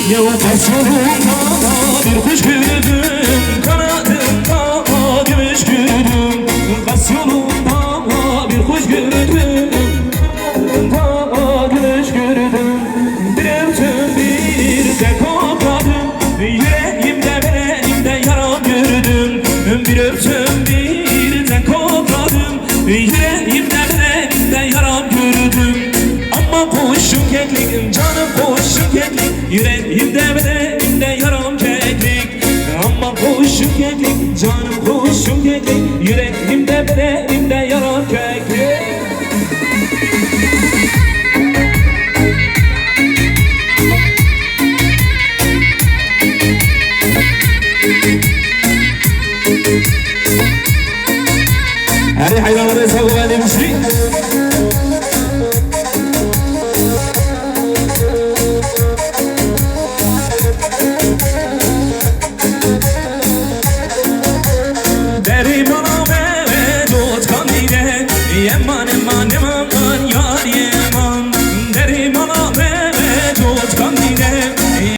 Yıldız yolunda bir kuş gördüm, kanadında gümüş gördüm. Gaz yolunda bir kuş gördüm, kanadında gümüş gördüm. Bir öptüm bir de kokladım, yüreğimde bedenimde yaram gördüm. Bir öptüm bir de kokladım, yüreğimde bedenimde yaram gördüm. Ama kuşum keklik, canım kuşum keklik, yüreğimde bedenimde yaram keklik. Ama kuşum keklik, canım kuşum keklik, yüreğimde bedenimde